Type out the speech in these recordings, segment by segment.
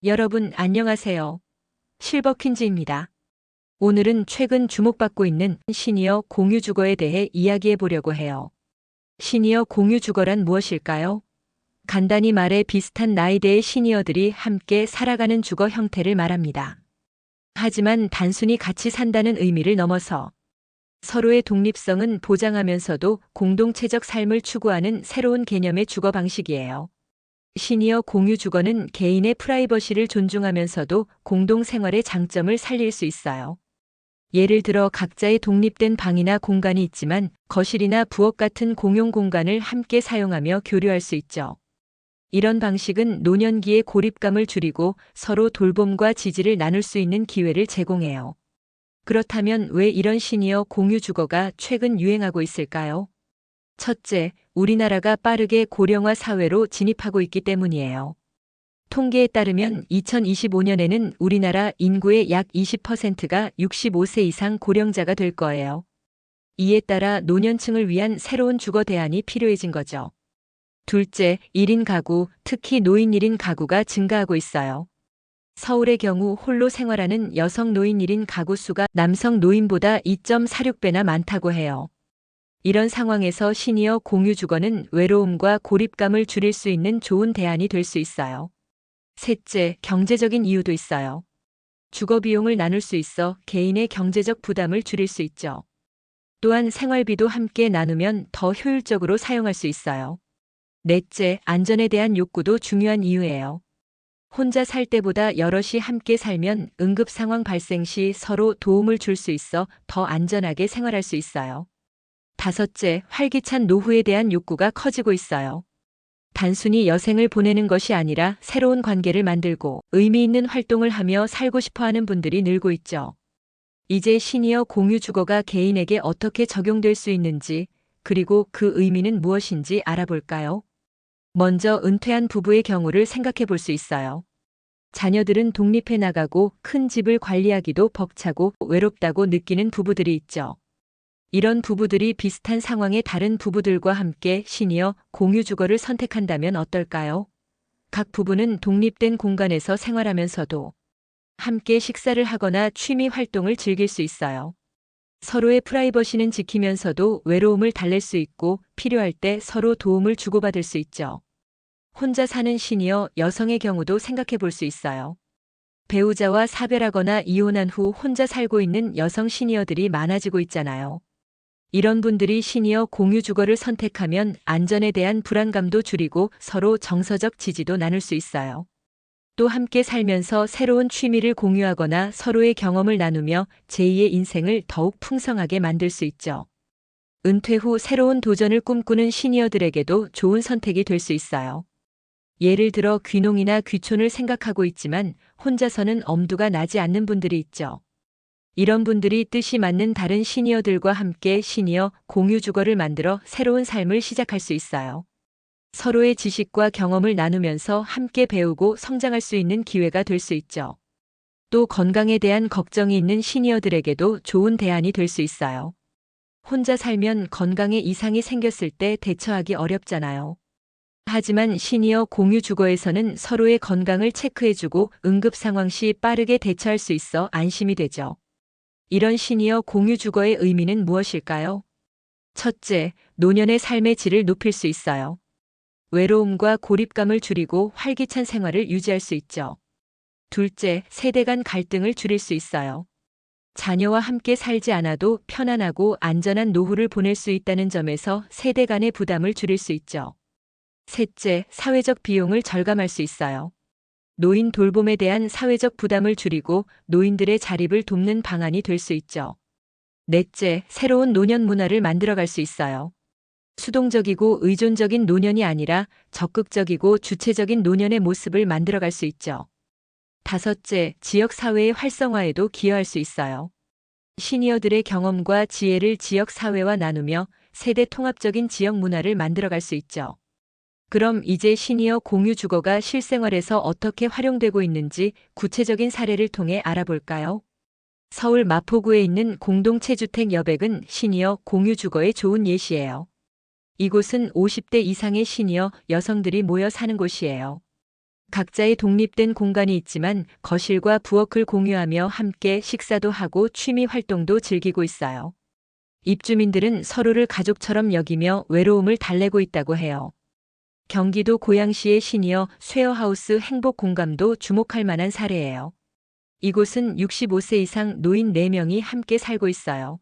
여러분 안녕하세요. 실버퀸즈입니다. 오늘은 최근 주목받고 있는 시니어 공유주거에 대해 이야기해 보려고 해요. 시니어 공유주거란 무엇일까요? 간단히 말해 비슷한 나이대의 시니어들이 함께 살아가는 주거 형태를 말합니다. 하지만 단순히 같이 산다는 의미를 넘어서 서로의 독립성은 보장하면서도 공동체적 삶을 추구하는 새로운 개념의 주거 방식이에요. 시니어 공유 주거는 개인의 프라이버시를 존중하면서도 공동생활의 장점을 살릴 수 있어요. 예를 들어 각자의 독립된 방이나 공간이 있지만 거실이나 부엌 같은 공용 공간을 함께 사용하며 교류할 수 있죠. 이런 방식은 노년기의 고립감을 줄이고 서로 돌봄과 지지를 나눌 수 있는 기회를 제공해요. 그렇다면 왜 이런 시니어 공유 주거가 최근 유행하고 있을까요? 첫째, 우리나라가 빠르게 고령화 사회로 진입하고 있기 때문이에요. 통계에 따르면 2025년에는 우리나라 인구의 약 20%가 65세 이상 고령자가 될 거예요. 이에 따라 노년층을 위한 새로운 주거 대안이 필요해진 거죠. 둘째, 1인 가구, 특히 노인 1인 가구가 증가하고 있어요. 서울의 경우 홀로 생활하는 여성 노인 1인 가구 수가 남성 노인보다 2.46배나 많다고 해요. 이런 상황에서 시니어 공유 주거는 외로움과 고립감을 줄일 수 있는 좋은 대안이 될 수 있어요. 셋째, 경제적인 이유도 있어요. 주거 비용을 나눌 수 있어 개인의 경제적 부담을 줄일 수 있죠. 또한 생활비도 함께 나누면 더 효율적으로 사용할 수 있어요. 넷째, 안전에 대한 욕구도 중요한 이유예요. 혼자 살 때보다 여럿이 함께 살면 응급 상황 발생 시 서로 도움을 줄 수 있어 더 안전하게 생활할 수 있어요. 다섯째, 활기찬 노후에 대한 욕구가 커지고 있어요. 단순히 여생을 보내는 것이 아니라 새로운 관계를 만들고 의미 있는 활동을 하며 살고 싶어 하는 분들이 늘고 있죠. 이제 시니어 공유 주거가 개인에게 어떻게 적용될 수 있는지, 그리고 그 의미는 무엇인지 알아볼까요? 먼저 은퇴한 부부의 경우를 생각해 볼 수 있어요. 자녀들은 독립해 나가고 큰 집을 관리하기도 벅차고 외롭다고 느끼는 부부들이 있죠. 이런 부부들이 비슷한 상황의 다른 부부들과 함께 시니어 공유 주거를 선택한다면 어떨까요? 각 부부는 독립된 공간에서 생활하면서도 함께 식사를 하거나 취미 활동을 즐길 수 있어요. 서로의 프라이버시는 지키면서도 외로움을 달랠 수 있고 필요할 때 서로 도움을 주고받을 수 있죠. 혼자 사는 시니어 여성의 경우도 생각해 볼 수 있어요. 배우자와 사별하거나 이혼한 후 혼자 살고 있는 여성 시니어들이 많아지고 있잖아요. 이런 분들이 시니어 공유 주거를 선택하면 안전에 대한 불안감도 줄이고 서로 정서적 지지도 나눌 수 있어요. 또 함께 살면서 새로운 취미를 공유하거나 서로의 경험을 나누며 제2의 인생을 더욱 풍성하게 만들 수 있죠. 은퇴 후 새로운 도전을 꿈꾸는 시니어들에게도 좋은 선택이 될 수 있어요. 예를 들어 귀농이나 귀촌을 생각하고 있지만 혼자서는 엄두가 나지 않는 분들이 있죠. 이런 분들이 뜻이 맞는 다른 시니어들과 함께 시니어 공유 주거를 만들어 새로운 삶을 시작할 수 있어요. 서로의 지식과 경험을 나누면서 함께 배우고 성장할 수 있는 기회가 될 수 있죠. 또 건강에 대한 걱정이 있는 시니어들에게도 좋은 대안이 될 수 있어요. 혼자 살면 건강에 이상이 생겼을 때 대처하기 어렵잖아요. 하지만 시니어 공유 주거에서는 서로의 건강을 체크해주고 응급 상황 시 빠르게 대처할 수 있어 안심이 되죠. 이런 시니어 공유 주거의 의미는 무엇일까요? 첫째, 노년의 삶의 질을 높일 수 있어요. 외로움과 고립감을 줄이고 활기찬 생활을 유지할 수 있죠. 둘째, 세대 간 갈등을 줄일 수 있어요. 자녀와 함께 살지 않아도 편안하고 안전한 노후를 보낼 수 있다는 점에서 세대 간의 부담을 줄일 수 있죠. 셋째, 사회적 비용을 절감할 수 있어요. 노인 돌봄에 대한 사회적 부담을 줄이고 노인들의 자립을 돕는 방안이 될 수 있죠. 넷째, 새로운 노년 문화를 만들어갈 수 있어요. 수동적이고 의존적인 노년이 아니라 적극적이고 주체적인 노년의 모습을 만들어갈 수 있죠. 다섯째, 지역 사회의 활성화에도 기여할 수 있어요. 시니어들의 경험과 지혜를 지역 사회와 나누며 세대 통합적인 지역 문화를 만들어갈 수 있죠. 그럼 이제 시니어 공유 주거가 실생활에서 어떻게 활용되고 있는지 구체적인 사례를 통해 알아볼까요? 서울 마포구에 있는 공동체주택 여백은 시니어 공유 주거의 좋은 예시예요. 이곳은 50대 이상의 시니어 여성들이 모여 사는 곳이에요. 각자의 독립된 공간이 있지만 거실과 부엌을 공유하며 함께 식사도 하고 취미 활동도 즐기고 있어요. 입주민들은 서로를 가족처럼 여기며 외로움을 달래고 있다고 해요. 경기도 고양시의 시니어 쉐어하우스 행복공감도 주목할 만한 사례예요. 이곳은 65세 이상 노인 4명이 함께 살고 있어요.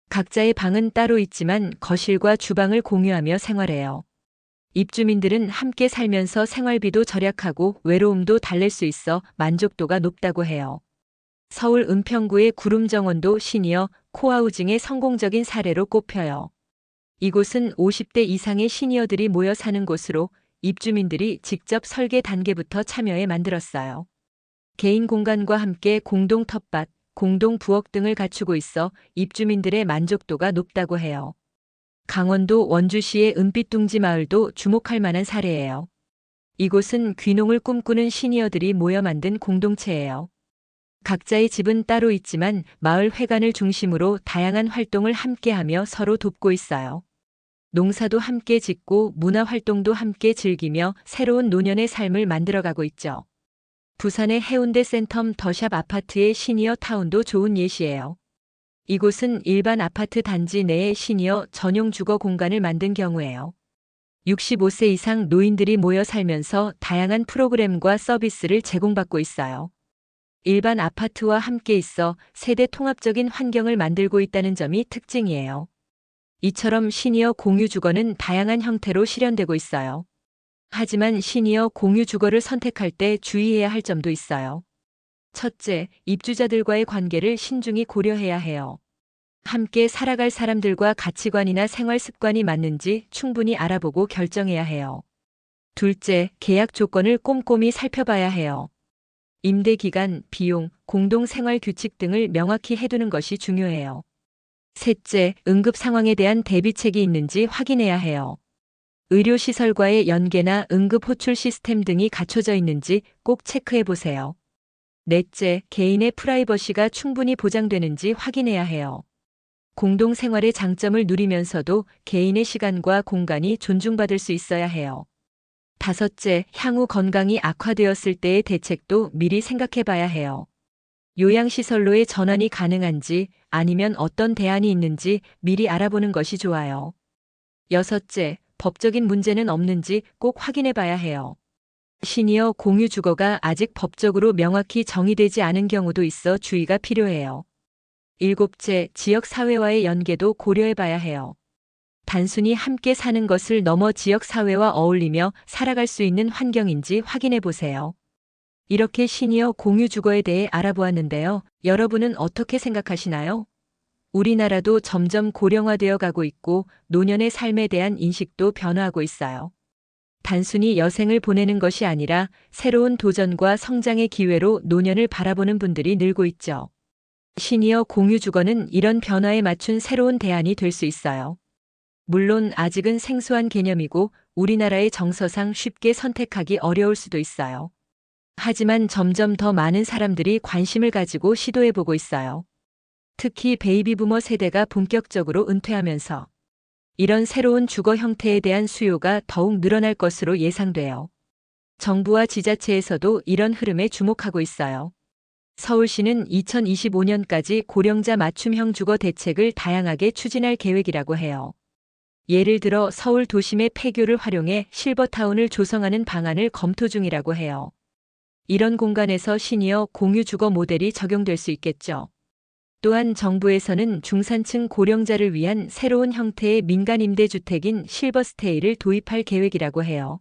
각자의 방은 따로 있지만 거실과 주방을 공유하며 생활해요. 입주민들은 함께 살면서 생활비도 절약하고 외로움도 달랠 수 있어 만족도가 높다고 해요. 서울 은평구의 구름정원도 시니어 코하우징의 성공적인 사례로 꼽혀요. 이곳은 50대 이상의 시니어들이 모여 사는 곳으로 입주민들이 직접 설계 단계부터 참여해 만들었어요. 개인 공간과 함께 공동 텃밭, 공동 부엌 등을 갖추고 있어 입주민들의 만족도가 높다고 해요. 강원도 원주시의 은빛둥지 마을도 주목할 만한 사례예요. 이곳은 귀농을 꿈꾸는 시니어들이 모여 만든 공동체예요. 각자의 집은 따로 있지만 마을 회관을 중심으로 다양한 활동을 함께하며 서로 돕고 있어요. 농사도 함께 짓고 문화 활동도 함께 즐기며 새로운 노년의 삶을 만들어가고 있죠. 부산의 해운대 센텀 더샵 아파트의 시니어 타운도 좋은 예시예요. 이곳은 일반 아파트 단지 내에 시니어 전용 주거 공간을 만든 경우예요. 65세 이상 노인들이 모여 살면서 다양한 프로그램과 서비스를 제공받고 있어요. 일반 아파트와 함께 있어 세대 통합적인 환경을 만들고 있다는 점이 특징이에요. 이처럼 시니어 공유 주거는 다양한 형태로 실현되고 있어요. 하지만 시니어 공유 주거를 선택할 때 주의해야 할 점도 있어요. 첫째, 입주자들과의 관계를 신중히 고려해야 해요. 함께 살아갈 사람들과 가치관이나 생활 습관이 맞는지 충분히 알아보고 결정해야 해요. 둘째, 계약 조건을 꼼꼼히 살펴봐야 해요. 임대 기간, 비용, 공동 생활 규칙 등을 명확히 해두는 것이 중요해요. 셋째, 응급 상황에 대한 대비책이 있는지 확인해야 해요. 의료시설과의 연계나 응급 호출 시스템 등이 갖춰져 있는지 꼭 체크해 보세요. 넷째, 개인의 프라이버시가 충분히 보장되는지 확인해야 해요. 공동생활의 장점을 누리면서도 개인의 시간과 공간이 존중받을 수 있어야 해요. 다섯째, 향후 건강이 악화되었을 때의 대책도 미리 생각해 봐야 해요. 요양시설로의 전환이 가능한지 아니면 어떤 대안이 있는지 미리 알아보는 것이 좋아요. 여섯째, 법적인 문제는 없는지 꼭 확인해 봐야 해요. 시니어 공유 주거가 아직 법적으로 명확히 정의되지 않은 경우도 있어 주의가 필요해요. 일곱째, 지역 사회와의 연계도 고려해 봐야 해요. 단순히 함께 사는 것을 넘어 지역 사회와 어울리며 살아갈 수 있는 환경인지 확인해 보세요. 이렇게 시니어 공유 주거에 대해 알아보았는데요. 여러분은 어떻게 생각하시나요? 우리나라도 점점 고령화되어 가고 있고 노년의 삶에 대한 인식도 변화하고 있어요. 단순히 여생을 보내는 것이 아니라 새로운 도전과 성장의 기회로 노년을 바라보는 분들이 늘고 있죠. 시니어 공유 주거는 이런 변화에 맞춘 새로운 대안이 될 수 있어요. 물론 아직은 생소한 개념이고 우리나라의 정서상 쉽게 선택하기 어려울 수도 있어요. 하지만 점점 더 많은 사람들이 관심을 가지고 시도해보고 있어요. 특히 베이비부머 세대가 본격적으로 은퇴하면서 이런 새로운 주거 형태에 대한 수요가 더욱 늘어날 것으로 예상돼요. 정부와 지자체에서도 이런 흐름에 주목하고 있어요. 서울시는 2025년까지 고령자 맞춤형 주거 대책을 다양하게 추진할 계획이라고 해요. 예를 들어 서울 도심의 폐교를 활용해 실버타운을 조성하는 방안을 검토 중이라고 해요. 이런 공간에서 시니어 공유 주거 모델이 적용될 수 있겠죠. 또한 정부에서는 중산층 고령자를 위한 새로운 형태의 민간 임대주택인 실버스테이를 도입할 계획이라고 해요.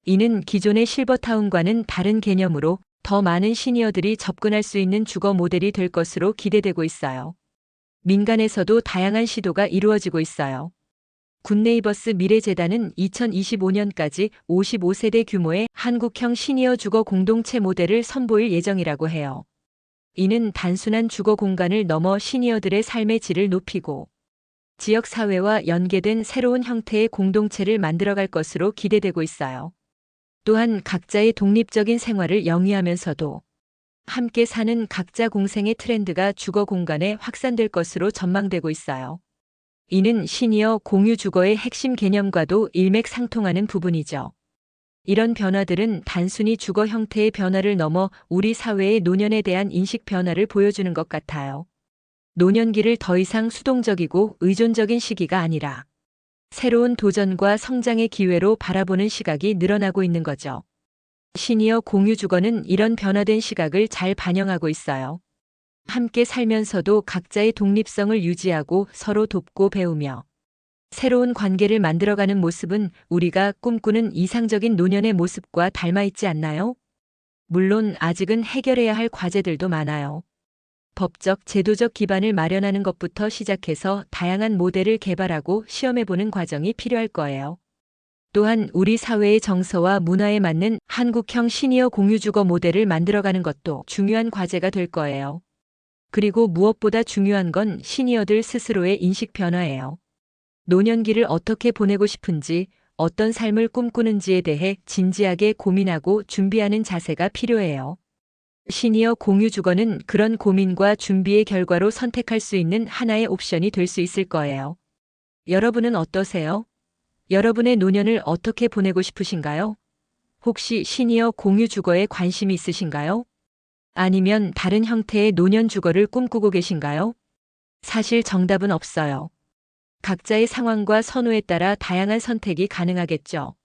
이는 기존의 실버타운과는 다른 개념으로 더 많은 시니어들이 접근할 수 있는 주거 모델이 될 것으로 기대되고 있어요. 민간에서도 다양한 시도가 이루어지고 있어요. 굿네이버스 미래재단은 2025년까지 55세대 규모의 한국형 시니어 주거 공동체 모델을 선보일 예정이라고 해요. 이는 단순한 주거 공간을 넘어 시니어들의 삶의 질을 높이고 지역사회와 연계된 새로운 형태의 공동체를 만들어갈 것으로 기대되고 있어요. 또한 각자의 독립적인 생활을 영위하면서도 함께 사는 각자 공생의 트렌드가 주거 공간에 확산될 것으로 전망되고 있어요. 이는 시니어 공유 주거의 핵심 개념과도 일맥상통하는 부분이죠. 이런 변화들은 단순히 주거 형태의 변화를 넘어 우리 사회의 노년에 대한 인식 변화를 보여주는 것 같아요. 노년기를 더 이상 수동적이고 의존적인 시기가 아니라 새로운 도전과 성장의 기회로 바라보는 시각이 늘어나고 있는 거죠. 시니어 공유 주거는 이런 변화된 시각을 잘 반영하고 있어요. 함께 살면서도 각자의 독립성을 유지하고 서로 돕고 배우며 새로운 관계를 만들어가는 모습은 우리가 꿈꾸는 이상적인 노년의 모습과 닮아 있지 않나요? 물론 아직은 해결해야 할 과제들도 많아요. 법적, 제도적 기반을 마련하는 것부터 시작해서 다양한 모델을 개발하고 시험해보는 과정이 필요할 거예요. 또한 우리 사회의 정서와 문화에 맞는 한국형 시니어 공유주거 모델을 만들어가는 것도 중요한 과제가 될 거예요. 그리고 무엇보다 중요한 건 시니어들 스스로의 인식 변화예요. 노년기를 어떻게 보내고 싶은지, 어떤 삶을 꿈꾸는지에 대해 진지하게 고민하고 준비하는 자세가 필요해요. 시니어 공유 주거는 그런 고민과 준비의 결과로 선택할 수 있는 하나의 옵션이 될 수 있을 거예요. 여러분은 어떠세요? 여러분의 노년을 어떻게 보내고 싶으신가요? 혹시 시니어 공유 주거에 관심이 있으신가요? 아니면 다른 형태의 노년 주거를 꿈꾸고 계신가요? 사실 정답은 없어요. 각자의 상황과 선호에 따라 다양한 선택이 가능하겠죠.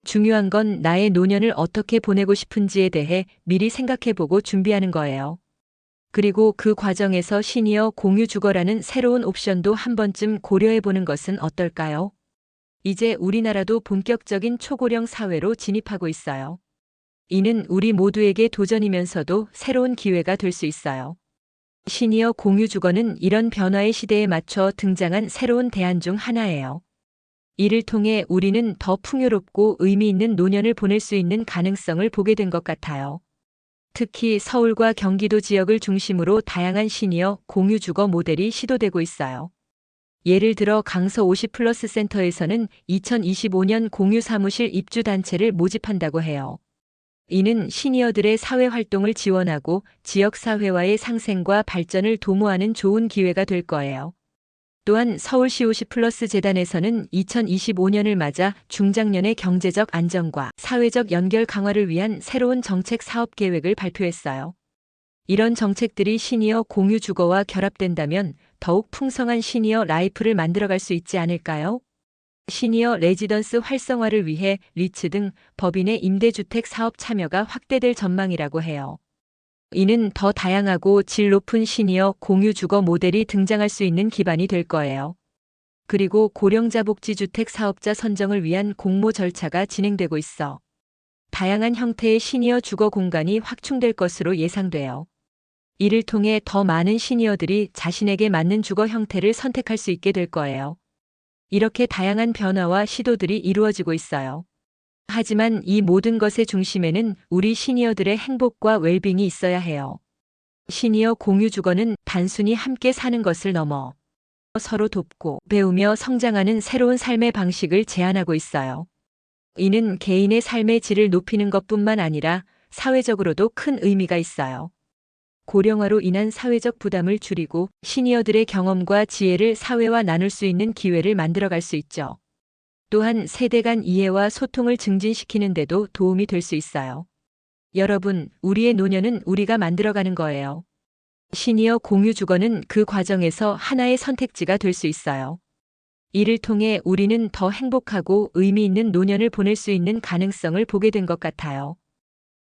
중요한 건 나의 노년을 어떻게 보내고 싶은지에 대해 미리 생각해보고 준비하는 거예요. 그리고 그 과정에서 시니어 공유 주거라는 새로운 옵션도 한 번쯤 고려해보는 것은 어떨까요? 이제 우리나라도 본격적인 초고령 사회로 진입하고 있어요. 이는 우리 모두에게 도전이면서도 새로운 기회가 될 수 있어요. 시니어 공유 주거는 이런 변화의 시대에 맞춰 등장한 새로운 대안 중 하나예요. 이를 통해 우리는 더 풍요롭고 의미 있는 노년을 보낼 수 있는 가능성을 보게 된 것 같아요. 특히 서울과 경기도 지역을 중심으로 다양한 시니어 공유 주거 모델이 시도되고 있어요. 예를 들어 강서 50플러스 센터에서는 2025년 공유 사무실 입주 단체를 모집한다고 해요. 이는 시니어들의 사회 활동을 지원하고 지역 사회와의 상생과 발전을 도모하는 좋은 기회가 될 거예요. 또한 서울시 50플러스 재단에서는 2025년을 맞아 중장년의 경제적 안정과 사회적 연결 강화를 위한 새로운 정책 사업 계획을 발표했어요. 이런 정책들이 시니어 공유 주거와 결합된다면 더욱 풍성한 시니어 라이프를 만들어갈 수 있지 않을까요? 시니어 레지던스 활성화를 위해 리츠 등 법인의 임대주택 사업 참여가 확대될 전망이라고 해요. 이는 더 다양하고 질 높은 시니어 공유 주거 모델이 등장할 수 있는 기반이 될 거예요. 그리고 고령자 복지주택 사업자 선정을 위한 공모 절차가 진행되고 있어 다양한 형태의 시니어 주거 공간이 확충될 것으로 예상돼요. 이를 통해 더 많은 시니어들이 자신에게 맞는 주거 형태를 선택할 수 있게 될 거예요. 이렇게 다양한 변화와 시도들이 이루어지고 있어요. 하지만 이 모든 것의 중심에는 우리 시니어들의 행복과 웰빙이 있어야 해요. 시니어 공유 주거는 단순히 함께 사는 것을 넘어 서로 돕고 배우며 성장하는 새로운 삶의 방식을 제안하고 있어요. 이는 개인의 삶의 질을 높이는 것뿐만 아니라 사회적으로도 큰 의미가 있어요. 고령화로 인한 사회적 부담을 줄이고 시니어들의 경험과 지혜를 사회와 나눌 수 있는 기회를 만들어갈 수 있죠. 또한 세대 간 이해와 소통을 증진시키는 데도 도움이 될 수 있어요. 여러분, 우리의 노년은 우리가 만들어가는 거예요. 시니어 공유 주거는 그 과정에서 하나의 선택지가 될 수 있어요. 이를 통해 우리는 더 행복하고 의미 있는 노년을 보낼 수 있는 가능성을 보게 된 것 같아요.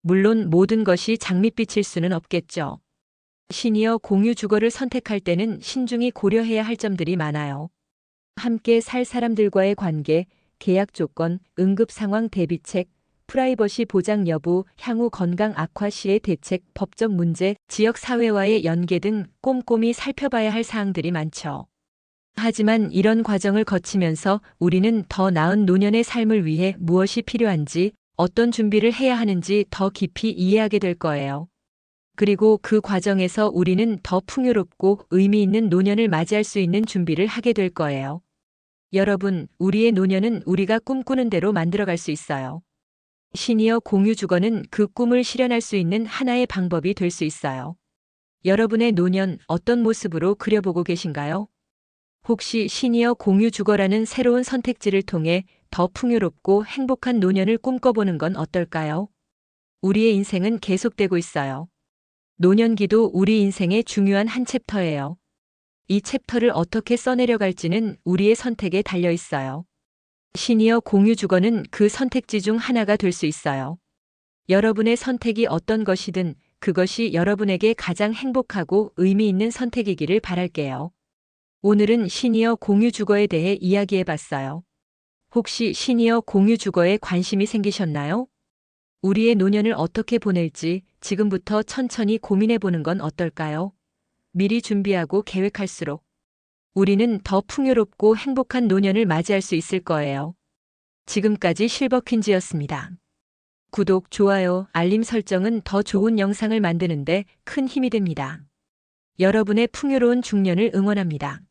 물론 모든 것이 장밋빛일 수는 없겠죠. 시니어 공유 주거를 선택할 때는 신중히 고려해야 할 점들이 많아요. 함께 살 사람들과의 관계, 계약 조건, 응급 상황 대비책, 프라이버시 보장 여부, 향후 건강 악화 시의 대책, 법적 문제, 지역 사회와의 연계 등 꼼꼼히 살펴봐야 할 사항들이 많죠. 하지만 이런 과정을 거치면서 우리는 더 나은 노년의 삶을 위해 무엇이 필요한지, 어떤 준비를 해야 하는지 더 깊이 이해하게 될 거예요. 그리고 그 과정에서 우리는 더 풍요롭고 의미 있는 노년을 맞이할 수 있는 준비를 하게 될 거예요. 여러분, 우리의 노년은 우리가 꿈꾸는 대로 만들어갈 수 있어요. 시니어 공유 주거는 그 꿈을 실현할 수 있는 하나의 방법이 될 수 있어요. 여러분의 노년 어떤 모습으로 그려보고 계신가요? 혹시 시니어 공유 주거라는 새로운 선택지를 통해 더 풍요롭고 행복한 노년을 꿈꿔보는 건 어떨까요? 우리의 인생은 계속되고 있어요. 노년기도 우리 인생의 중요한 한 챕터예요. 이 챕터를 어떻게 써내려갈지는 우리의 선택에 달려 있어요. 시니어 공유 주거는 그 선택지 중 하나가 될 수 있어요. 여러분의 선택이 어떤 것이든 그것이 여러분에게 가장 행복하고 의미 있는 선택이기를 바랄게요. 오늘은 시니어 공유 주거에 대해 이야기해 봤어요. 혹시 시니어 공유 주거에 관심이 생기셨나요? 우리의 노년을 어떻게 보낼지 지금부터 천천히 고민해 보는 건 어떨까요? 미리 준비하고 계획할수록 우리는 더 풍요롭고 행복한 노년을 맞이할 수 있을 거예요. 지금까지 실버퀸즈였습니다. 구독, 좋아요, 알림 설정은 더 좋은 영상을 만드는데 큰 힘이 됩니다. 여러분의 풍요로운 중년을 응원합니다.